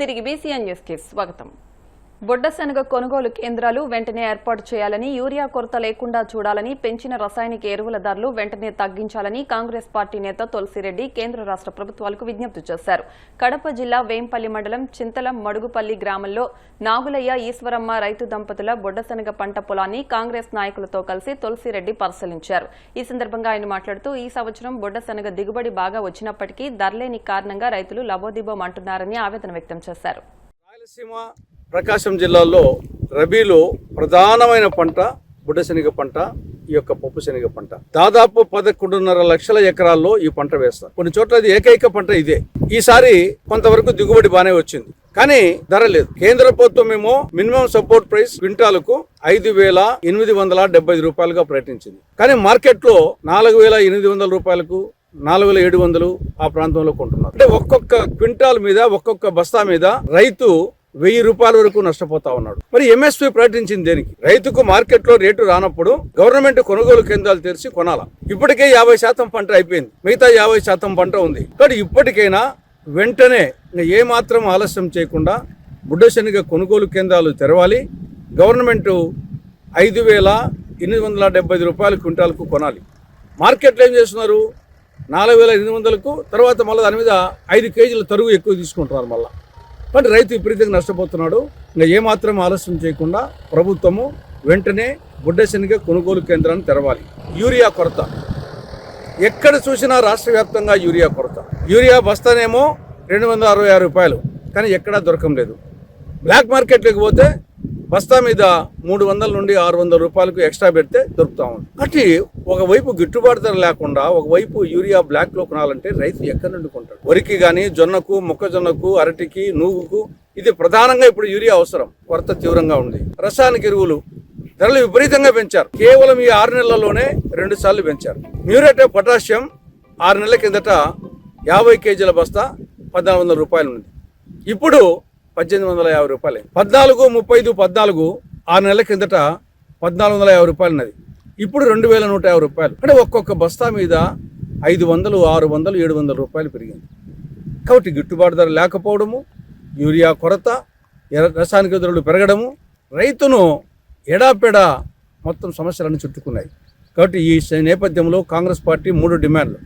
తిరిగి బీసీఎన్ న్యూస్కి స్వాగతం. బొడ్డశనగ కొనుగోలు కేంద్రాలు వెంటనే ఏర్పాటు చేయాలని, యూరియా కొరత లేకుండా చూడాలని, పెంచిన రసాయనిక ఎరువుల ధరలు వెంటనే తగ్గించాలని కాంగ్రెస్ పార్టీ నేత తులసిరెడ్డి కేంద్ర రాష్ట్ర ప్రభుత్వాలకు విజ్ఞప్తి చేశారు. కడప జిల్లా వేంపల్లి మండలం చింతలం మడుగుపల్లి గ్రామంలో నాగులయ్య, ఈశ్వరమ్మ రైతు దంపతుల బొడ్డశనగ పంట పొలాన్ని కాంగ్రెస్ నాయకులతో కలిసి తులసిరెడ్డి పరిశీలించారు. ఈ సందర్భంగా ఆయన మాట్లాడుతూ, ఈ సంవత్సరం బొడ్డశనగ దిగుబడి బాగా వచ్చినప్పటికీ ధరలేని కారణంగా రైతులు లబోదిబోం అంటున్నారని ఆవేదన వ్యక్తం చేశారు. ప్రకాశం జిల్లాలో రబీలో ప్రధానమైన పంట బుడ్డశనగ పంట, ఈ యొక్క పప్పు శనగ పంట. దాదాపు 11.5 లక్షల ఎకరాల్లో ఈ పంట వేస్తారు. కొన్ని చోట్ల అది ఏకైక పంట ఇదే. ఈసారి కొంతవరకు దిగుబడి బానే వచ్చింది, కానీ ధర లేదు. కేంద్ర ప్రభుత్వం ఏమో మినిమం సపోర్ట్ ప్రైస్ క్వింటాలకు 5,875 రూపాయలుగా ప్రకటించింది. కానీ మార్కెట్ లో 4,800 రూపాయలకు 4,700 ఆ ప్రాంతంలో కొంటున్నారు. అంటే ఒక్కొక్క క్వింటాల్ మీద, ఒక్కొక్క బస్తా మీద రైతు 1000 రూపాయల వరకు నష్టపోతా ఉన్నాడు. మరి ఎంఎస్పీ ప్రకటించింది దేనికి? రైతుకు మార్కెట్ లో రేటు రానప్పుడు గవర్నమెంట్ కొనుగోలు కేంద్రాలు తెరిచి కొనాలా. ఇప్పటికే 50% పంట అయిపోయింది, మిగతా 50% పంట ఉంది. కానీ ఇప్పటికైనా వెంటనే ఏ మాత్రం ఆలస్యం చేయకుండా బుడ్డశనగ కొనుగోలు కేంద్రాలు తెరవాలి. గవర్నమెంట్ 5,875 రూపాయల క్వింటాల్కు కొనాలి. మార్కెట్లో ఏం చేస్తున్నారు? 4,800కు తర్వాత మళ్ళీ దాని మీద 5 కేజీల తరుగు ఎక్కువ తీసుకుంటున్నారు. మళ్ళీ కానీ రైతు విపరీతంగా నష్టపోతున్నాడు. ఇంకా ఏమాత్రం ఆలస్యం చేయకుండా ప్రభుత్వము వెంటనే బుడ్డశనగ కొనుగోలు కేంద్రాన్ని తెరవాలి. యూరియా కొరత ఎక్కడ చూసినా రాష్ట్ర వ్యాప్తంగా యూరియా కొరత. యూరియా బస్తానేమో 266 రూపాయలు, కానీ ఎక్కడా దొరకం లేదు. బ్లాక్ మార్కెట్లోకి పోతే బస్తా మీద 300 నుండి 600 రూపాయలకు ఎక్స్ట్రా పెడితే దొరుకుతా ఉంది. అంటే ఒకవైపు గిట్టుబాటు ధర లేకుండా ఒకవైపు యూరియా బ్లాక్ లో కొనాలంటే రైతు ఎక్కడి నుండి కొంటాడు? వరికి కానీ, జొన్నకు, మొక్కజొన్నకు, అరటికి, నూగుకు ఇది ప్రధానంగా ఇప్పుడు యూరియా అవసరం. కొరత తీవ్రంగా ఉంది. రసాయనిక ఎరువులు ధరలు విపరీతంగా పెంచారు. కేవలం ఈ 6 నెలల్లోనే 2 సార్లు పెంచారు. మ్యూరేట్ ఆఫ్ పొటాషియం 6 నెలల కిందట 50 కేజీల బస్తా 1,400 రూపాయలు ఉంది. ఇప్పుడు 1,850 రూపాయలు. 14, 35, 14 6 నెలల కిందట 1,450 రూపాయలు ఉన్నది. ఇప్పుడు 2,150 రూపాయలు. అంటే ఒక్కొక్క బస్తా మీద 500, 600, 700 రూపాయలు పెరిగింది. కాబట్టి గిట్టుబాటు ధర లేకపోవడము, యూరియా కొరత, రసాయనిక ధరలు పెరగడము రైతును ఎడాపెడా మొత్తం సమస్యలను చుట్టుకున్నాయి. కాబట్టి ఈ నేపథ్యంలో కాంగ్రెస్ పార్టీ 3 డిమాండ్లు.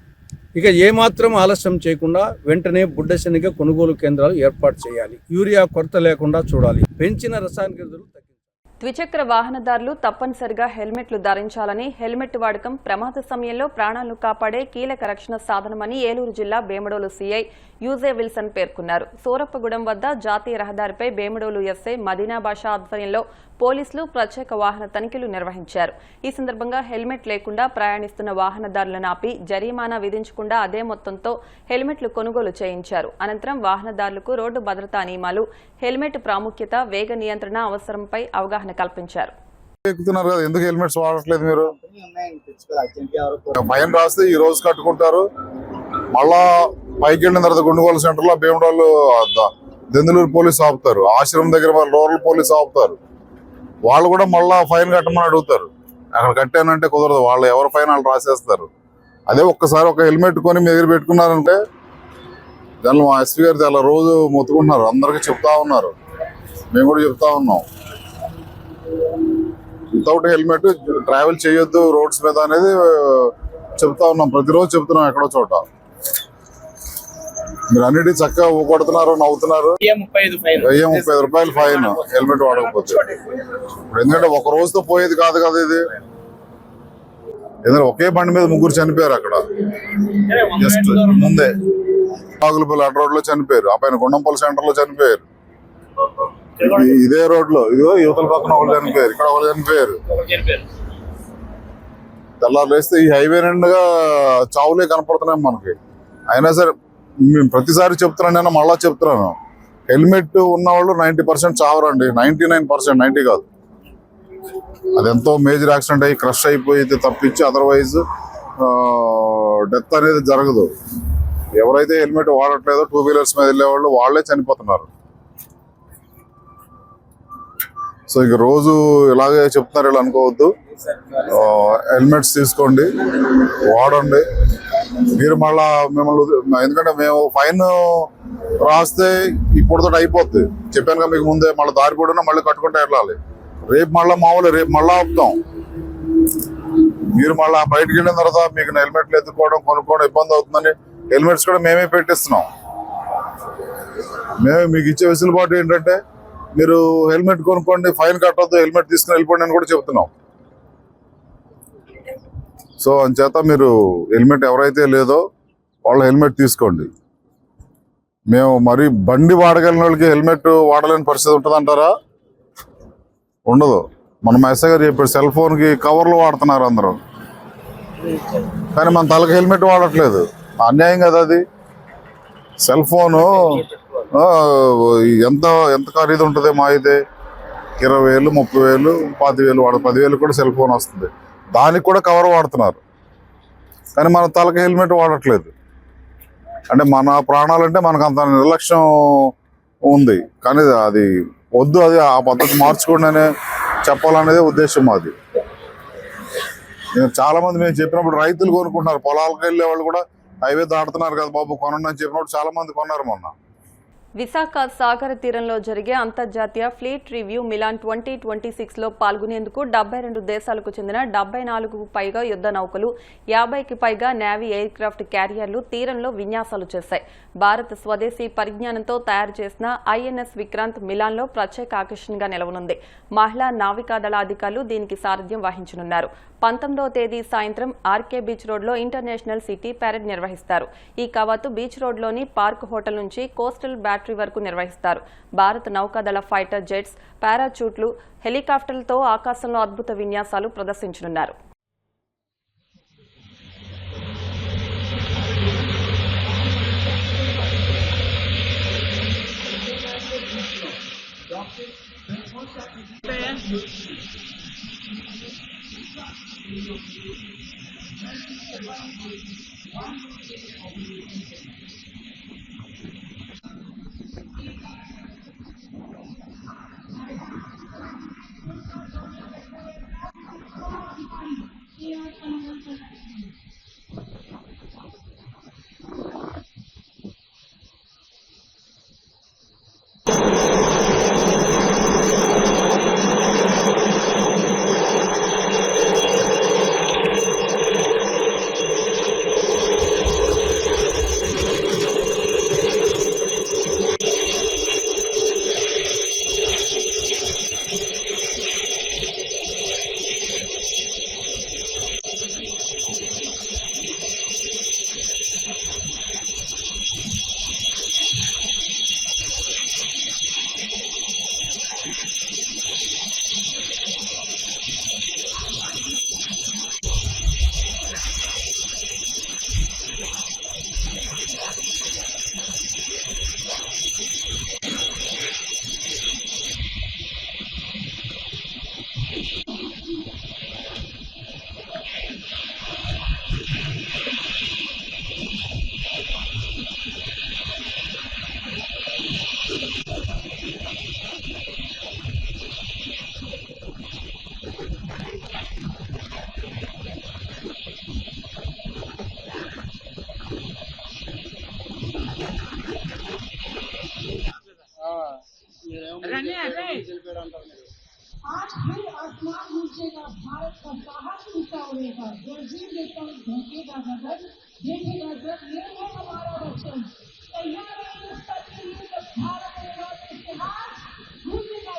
ఇక ఏమాత్రం ఆలస్యం చేయకుండా వెంటనే బుడ్డశనగ కొనుగోలు కేంద్రాలు ఏర్పాటు చేయాలి. యూరియా కొరత లేకుండా చూడాలి. పెంచిన రసాయనిక ఎరువులు తగ్గించాలి. ద్విచక్ర వాహనదారులు తప్పనిసరిగా హెల్మెట్లు ధరించాలని, హెల్మెట్ వాడకం ప్రమాద సమయంలో ప్రాణాలను కాపాడే కీలక రక్షణ సాధనమని ఏలూరు జిల్లా బేమడోలు సీఐ యూజే విల్సన్ పేర్కొన్నారు. సూరప్పగూడెం వద్ద జాతీయ రహదారిపై బేమడోలు ఎస్ఐ మదీనా బాషా ఆధ్వర్యంలో పోలీసులు ప్రత్యేక వాహన తనిఖీలు నిర్వహించారు. ఈ సందర్భంగా హెల్మెట్ లేకుండా ప్రయాణిస్తున్న వాహనదారులను ఆపి జరిమానా విధించకుండా అదే మొత్తంతో హెల్మెట్లు కొనుగోలు చేయించారు. అనంతరం వాహనదారులకు రోడ్డు భద్రతా నియమాలు, హెల్మెట్ ప్రాముఖ్యత, వేగ నియంత్రణ అవసరంపై అవగాహన కల్పించారు. ఎక్కుతున్నారు కదా, ఎందుకు హెల్మెట్స్ వాడట్లేదు? మీరు ఫైన్ రాస్తే ఈ రోజు కట్టుకుంటారు. మళ్ళా పైకి వెళ్ళిన తర్వాత గుండుగోలు సెంటర్ లో భీమడోలు దెందులూరు పోలీసు ఆపుతారు, ఆశ్రమం దగ్గర రూరల్ పోలీసు ఆపుతారు. వాళ్ళు కూడా మళ్ళా ఫైన్ కట్టమని అడుగుతారు. అక్కడ కట్టానంటే కుదరదు, వాళ్ళు ఎవరి ఫైన్ వాళ్ళు రాసేస్తారు. అదే ఒక్కసారి ఒక హెల్మెట్ కొని మీ దగ్గర పెట్టుకున్నారంటే దానిలో మా ఎస్పీ గారు చాలా రోజు మొత్తుకుంటున్నారు, అందరికీ చెప్తా ఉన్నారు, మేము కూడా చెప్తా ఉన్నాం. వితౌట్ హెల్మెట్ ట్రావెల్ చేయొద్దు రోడ్స్ మీద అనేది చెప్తా ఉన్నాం, ప్రతిరోజు చెప్తున్నాం ఎక్కడో చోట. మీరు అన్నిటి చక్కగా కొడుతున్నారు, నవ్వుతున్నారు. 1,035 రూపాయలు ఫైన్ హెల్మెట్ వాడకపోతే. ఇప్పుడు ఎందుకంటే ఒక రోజుతో పోయేది కాదు కదా ఇది. ఎందుకంటే ఒకే బండి మీద 3 చనిపోయారు అక్కడ జస్ట్ ముందే. నాగులపల్లి అడ్ రోడ్ లో చనిపోయారు, ఆ పైన గుండంపల్లి సెంటర్ లో చనిపోయారు. ఇదే రోడ్ లో ఇదిగో యువతల పక్కన ఒకళ్ళు చనిపోయారు, ఇక్కడ ఒకళ్ళు చనిపోయారు. తెల్లారు లేస్తే ఈ హైవే నిండుగా చావులే కనపడుతున్నాయి మనకి. అయినా సరే మేము ప్రతిసారి చెప్తున్నాను, నేను మళ్ళా చెప్తున్నాను, హెల్మెట్ ఉన్నవాళ్ళు 90% చావరండి. 99%, 90 కాదు. అది ఎంతో మేజర్ యాక్సిడెంట్ అయ్యి క్రష్ అయిపోయి తప్పించి అదర్వైజ్ డెత్ అనేది జరగదు. ఎవరైతే హెల్మెట్ వాడట్లేదో 2 వీలర్స్ మీద వెళ్ళేవాళ్ళు వాళ్ళే చనిపోతున్నారు. సో ఇక రోజు ఇలాగే చెప్తున్నారు వీళ్ళు అనుకోవద్దు. హెల్మెట్స్ తీసుకోండి, వాడండి. మీరు మళ్ళా మిమ్మల్ని ఎందుకంటే మేము ఫైన్ రాస్తే ఇప్పుడుతో అయిపోద్ది. చెప్పాను కదా మీకు ముందే, మళ్ళీ దారి పొడినా మళ్ళీ కట్టుకుంటే వెళ్ళాలి. రేపు మళ్ళీ మామూలు రేపు మళ్ళీ ఆపుతాం. మీరు మళ్ళీ బయటకు వెళ్ళిన తర్వాత మీకు హెల్మెట్లు ఎత్తుకోవడం కొనుక్కోవడం ఇబ్బంది అవుతుందని హెల్మెట్స్ కూడా మేమే పెట్టిస్తున్నాం. మేమే మీకు ఇచ్చే వెసులుబాటు ఏంటంటే మీరు హెల్మెట్ కొనుక్కోండి, ఫైన్ కట్టొద్దు, హెల్మెట్ తీసుకుని వెళ్ళిపోండి అని కూడా చెప్తున్నాం. సో అంచేత మీరు హెల్మెట్ ఎవరైతే లేదో వాళ్ళు హెల్మెట్ తీసుకోండి. మేము మరి బండి వాడగలిగిన వాళ్ళకి హెల్మెట్ వాడలేని పరిస్థితి ఉంటుందంటారా? ఉండదు. మన ఎస్ఐ గారు చెప్పాడు, సెల్ ఫోన్కి కవర్లు వాడుతున్నారు అందరూ, కానీ మన తలకి హెల్మెట్ వాడట్లేదు. అన్యాయం కదా అది. సెల్ ఫోను ఎంత ఎంత ఖరీదు ఉంటుంది? మా అయితే 20,000, 30,000, 25,000 వాడు 10,000 కూడా సెల్ ఫోన్ వస్తుంది. దానికి కూడా కవర్ వాడుతున్నారు, కానీ మన తలకి హెల్మెట్ వాడట్లేదు. అంటే మన ప్రాణాలంటే మనకు అంత నిర్లక్ష్యం ఉంది. కానీ అది వద్దు, అది ఆ పద్ధతి మార్చుకోండి అనే చెప్పాలనేది ఉద్దేశం మాది. చాలా మంది మేము చెప్పినప్పుడు రైతులు కొనుక్కుంటున్నారు, పొలాలకు వెళ్ళే వాళ్ళు కూడా హైవే దాటుతున్నారు కదా బాబు కొనండి అని చెప్పినప్పుడు చాలా మంది కొన్నారు. మొన్న విశాఖ సాగర తీరంలో జరిగే అంతర్జాతీయ ఫ్లీట్ రివ్యూ మిలాన్ 2026లో పాల్గొనేందుకు 72 దేశాలకు చెందిన 74కు పైగా యుద్ధ నౌకలు, 50కి పైగా నేవీ ఎయిర్ క్రాఫ్ట్ క్యారియర్లు తీరంలో విన్యాసాలు చేశాయి. భారత్ స్వదేశీ పరిజ్ఞానంతో తయారు చేసిన ఐఎన్ఎస్ విక్రాంత్ మిలాన్లో ప్రత్యేక ఆకర్షణగా నిలవనుంది. మహిళా నావికాదళ అధికారులు దీనికి సారథ్యం వహించనున్నారు. 19వ తేదీ సాయంత్రం ఆర్కే బీచ్ రోడ్లో ఇంటర్నేషనల్ సిటీ ప్యారెడ్ నిర్వహిస్తారు. ఈ కవాతు బీచ్ రోడ్లోని పార్క్ హోటల్ నుంచి కోస్టల్ బ్యాటరీ వరకు నిర్వహిస్తారు. భారత నౌకాదళ ఫైటర్ జెట్స్, పారాచూట్లు, హెలికాప్టర్లతో ఆకాశంలో అద్భుత విన్యాసాలు ప్రదర్శించనున్నారు. आज फिर आसमान नीचेगा, भारत का साहस ऊंचा उड़ेगा, गर्जी लेकर धोखेगा गगन, देखेगा जब ये है हमारा वचन, तैयार है इस तक के लिए जब भारत होगा इतिहास, भूलेगा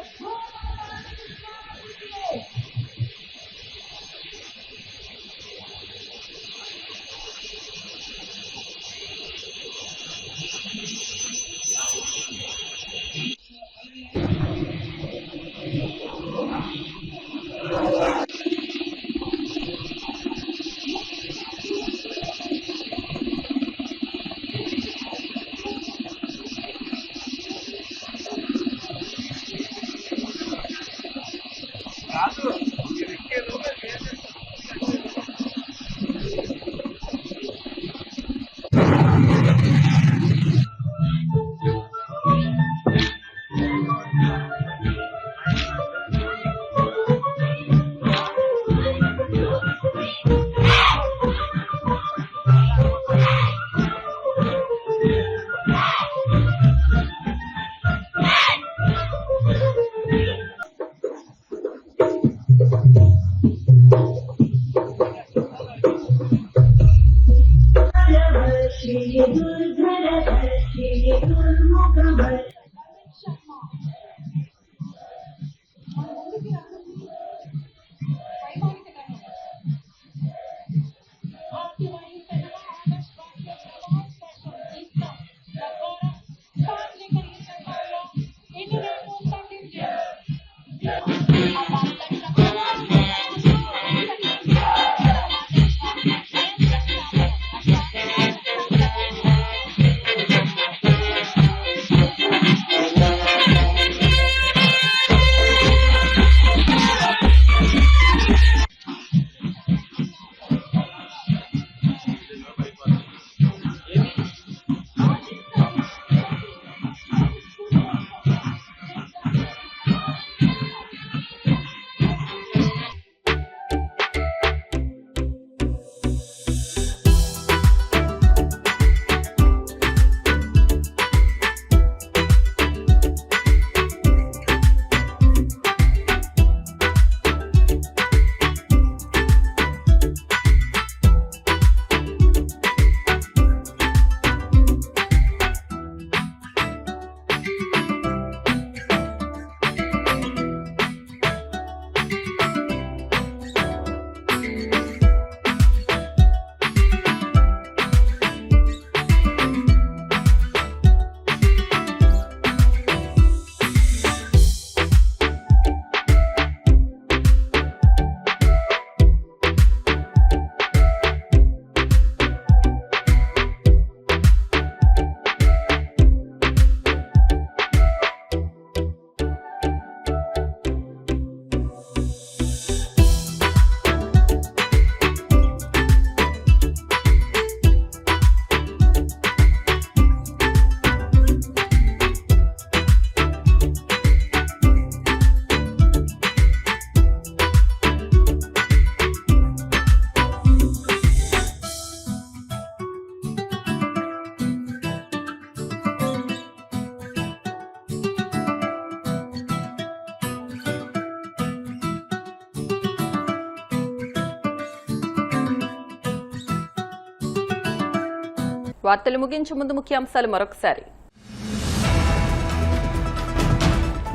వార్తలు ముగించే ముందు ముఖ్యాంశాలు మరొకసారి.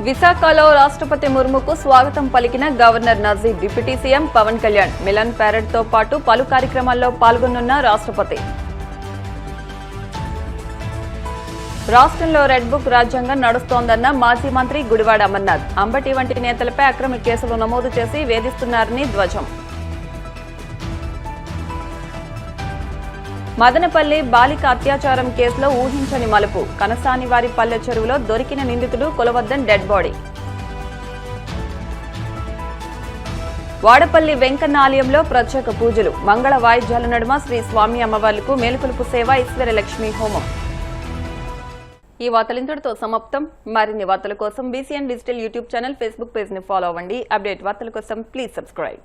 విశాఖలో రాష్ట్రపతి ముర్ముకు స్వాగతం పలికిన governor Nazeer, deputy CM Pawan Kalyan. Milan parade తో పాటు పలు కార్యక్రమాల్లో పాల్గొనున్న రాష్ట్రపతి. రాష్ట్రంలో రెడ్ బుక్ రాజ్యాంగం నడుస్తోందన్న మాజీ మంత్రి గుడివాడ అమర్నాథ్. అంబటి వంటి నేతలపై అక్రమ కేసులు నమోదు చేసి వేధిస్తున్నారని ధ్వజం. మదనపల్లి బాలిక అత్యాచారం కేసులో ఊహించని మలుపు. కనసానివారి పల్లె చెరువులో దొరికిన నిందితుడు కొలవద్దన్ డెడ్ బాడీ. వాడపల్లి వెంకన్న ఆలయంలో ప్రత్యేక పూజలు. మంగళ వాయిద్యాల నడుమ శ్రీ స్వామి అమ్మవార్లకు మేలుకొలుపు సేవ, ఈశ్వరలక్ష్మి హోమం. ఈ వార్తలు ఇంతటితో సమాప్తం. మరిన్ని వార్తల కోసం BCN digital YouTube channel, Facebook page ని ఫాలో అవ్వండి. అప్డేట్ వార్తల కోసం ప్లీజ్ సబ్స్క్రైబ్.